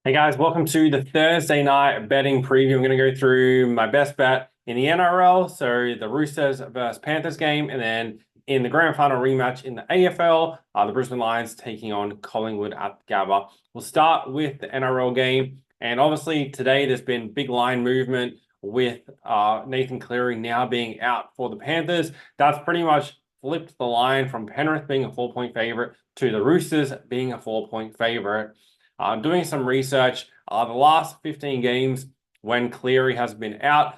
Hey guys, welcome to the Thursday night betting preview. I'm going to go through my best bet in the NRL, so the Roosters versus Panthers game, and then in the grand final rematch in the AFL, the Brisbane Lions taking on Collingwood at Gabba. We'll start with the NRL game, and obviously today there's been big line movement with Nathan Cleary now being out for the Panthers. That's pretty much flipped the line from Penrith being a 4-point favorite to the Roosters being a 4-point favorite. Doing some research, the last 15 games when Cleary has been out,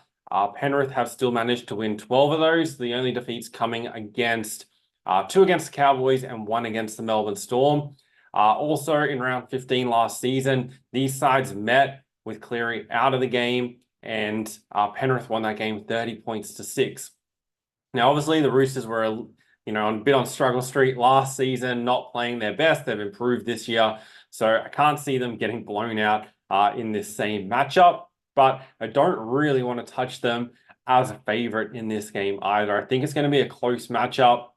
Penrith have still managed to win 12 of those. The only defeats coming against two against the Cowboys and one against the Melbourne Storm. Also in round 15 last season, these sides met with Cleary out of the game, and Penrith won that game 30 points to 6. Now, obviously, the Roosters were a bit on struggle street last season, not playing their best. They've improved this year. So I can't see them getting blown out in this same matchup, but I don't really want to touch them as a favorite in this game either. I think it's going to be a close matchup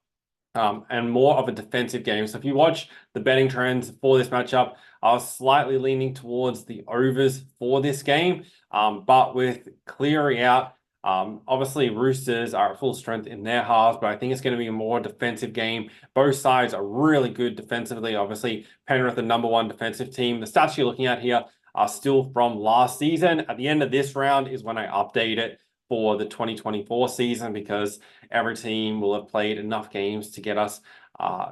and more of a defensive game. So if you watch the betting trends for this matchup, I was slightly leaning towards the overs for this game, but with Cleary out, obviously, Roosters are at full strength in their halves, but I think it's going to be a more defensive game. Both sides are really good defensively. Obviously, Penrith, the number one defensive team. The stats you're looking at here are still from last season. At the end of this round is when I update it for the 2024 season, because every team will have played enough games to get us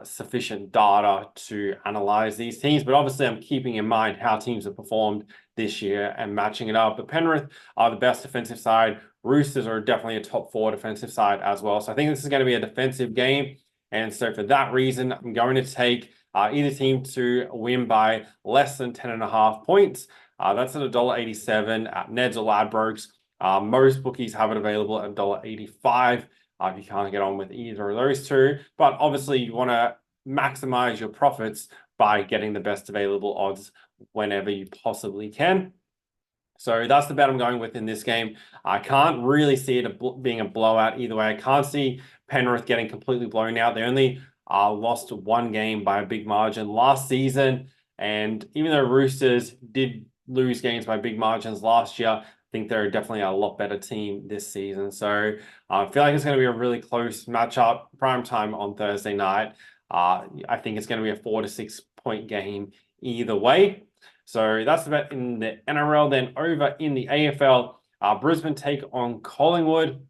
sufficient data to analyze these teams. But obviously, I'm keeping in mind how teams have performed this year and matching it up. But Penrith are the best defensive side. Roosters are definitely a top 4 defensive side as well. So I think this is going to be a defensive game. And so for that reason, I'm going to take either team to win by less than 10.5 points. That's at $1.87 at Neds or Ladbrokes. Most bookies have it available at $1.85 if you can't get on with either of those two. But obviously, you want to maximize your profits by getting the best available odds whenever you possibly can. So that's the bet I'm going with in this game. I can't really see it being a blowout either way. I can't see Penrith getting completely blown out. They only lost one game by a big margin last season. And even though Roosters did lose games by big margins last year, I think they're definitely a lot better team this season. So I feel like it's going to be a really close matchup, prime time on Thursday night. I think it's going to be a 4 to 6 point game either way. So that's the bet in the NRL. Then over in the AFL, Brisbane take on Collingwood.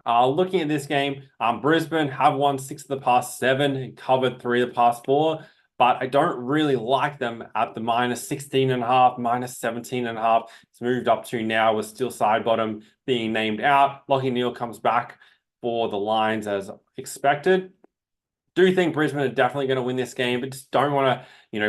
Looking at this game, Brisbane have won 6 of the past 7 and covered 3 of the past 4, but I don't really like them at the -16.5, -17.5. It's moved up to now with still side bottom being named out. Lachie Neale comes back for the Lions as expected. Do think Brisbane are definitely going to win this game, but just don't want to,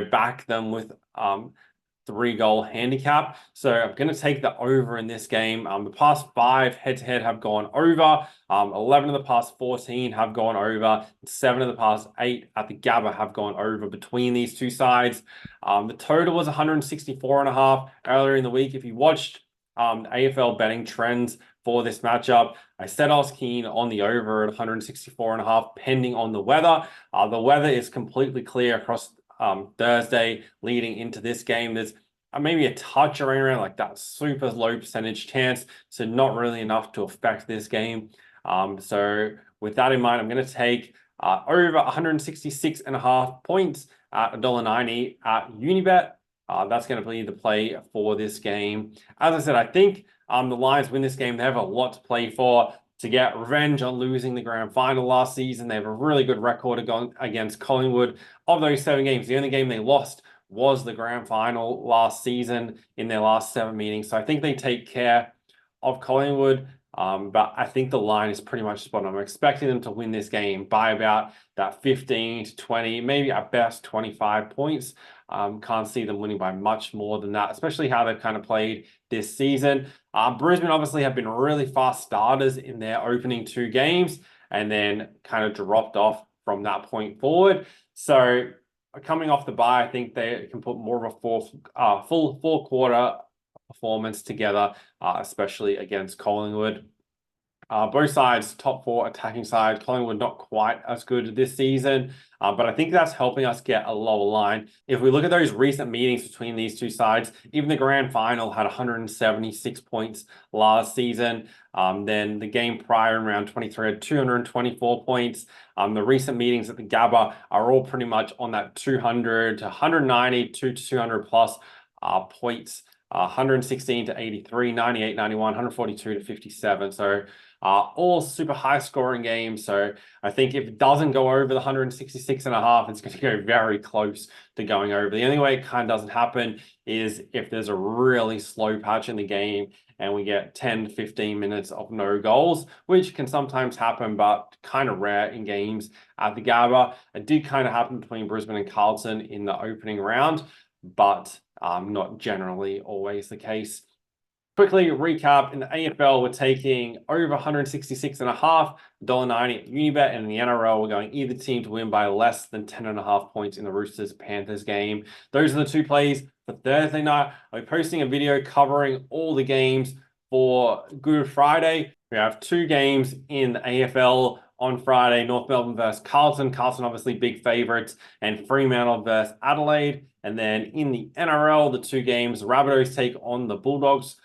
back them with 3-goal handicap. So I'm going to take the over in this game. The past 5 head-to-head have gone over. 11 of the past 14 have gone over. 7 of the past 8 at the Gabba have gone over between these two sides. The total was 164.5 earlier in the week. If you watched AFL betting trends for this matchup, I said I was keen on the over at 164.5, pending on the weather. The weather is completely clear across Thursday leading into this game. There's maybe a touch around like that super low percentage chance, so not really enough to affect this game. So with that in mind, I'm going to take over 166.5 points at $1.90 at Unibet. That's going to be the play for this game. As I said, I think the Lions win this game. They have a lot to play for to get revenge on losing the grand final last season. They have a really good record against Collingwood. Of those 7 games, the only game they lost was the grand final last season in their last 7 meetings. So I think they take care of Collingwood. But I think the line is pretty much spot on. I'm expecting them to win this game by about that 15 to 20, maybe at best 25 points. Can't see them winning by much more than that, especially how they've kind of played this season. Brisbane obviously have been really fast starters in their opening 2 games and then kind of dropped off from that point forward. So coming off the bye, I think they can put more of a full 4-quarter performance together, especially against Collingwood. Both sides, top 4 attacking side. Collingwood not quite as good this season, but I think that's helping us get a lower line. If we look at those recent meetings between these two sides, even the grand final had 176 points last season. Then the game prior in round 23 had 224 points. The recent meetings at the Gabba are all pretty much on that 200 to 190, 200 plus points. 116 to 83, 98, 91, 142 to 57. So all super high scoring games. So I think if it doesn't go over the 166.5, it's going to go very close to going over. The only way it kind of doesn't happen is if there's a really slow patch in the game and we get 10 to 15 minutes of no goals, which can sometimes happen, but kind of rare in games at the Gabba. It did kind of happen between Brisbane and Carlton in the opening round, but not generally always the case. Quickly recap, in the AFL, we're taking over 166.5, $1.90 at Unibet, and in the NRL, we're going either team to win by less than 10.5 points in the Roosters-Panthers game. Those are the two plays for Thursday night. I'll be posting a video covering all the games for Good Friday. We have 2 games in the AFL on Friday, North Melbourne versus Carlton. Carlton obviously big favourites, and Fremantle versus Adelaide. And then in the NRL, the 2 games, Rabbitohs take on the Bulldogs,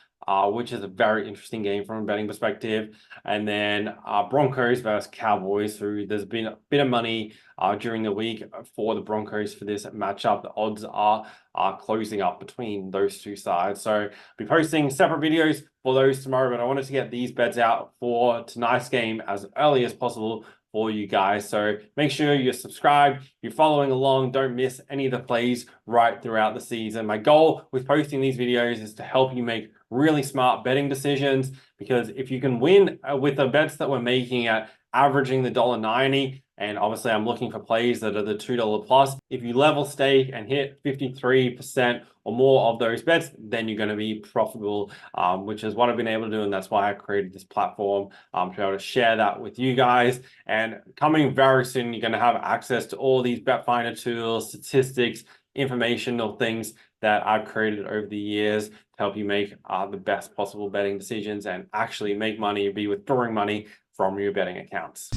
which is a very interesting game from a betting perspective. And then Broncos versus Cowboys, who there's been a bit of money during the week for the Broncos for this matchup. The odds are closing up between those two sides. So I'll be posting separate videos for those tomorrow, but I wanted to get these bets out for tonight's game as early as possible for you guys. So make sure you're subscribed, you're following along, don't miss any of the plays right throughout the season. My goal with posting these videos is to help you make really smart betting decisions, because if you can win with the bets that we're making at averaging the $1.90, and obviously I'm looking for plays that are the $2 plus, if you level stake and hit 53% or more of those bets, then you're going to be profitable, which is what I've been able to do, and that's why I created this platform, to be able to share that with you guys. And coming very soon, you're going to have access to all these bet finder tools, statistics, informational things that I've created over the years to help you make the best possible betting decisions and actually make money, be withdrawing money from your betting accounts.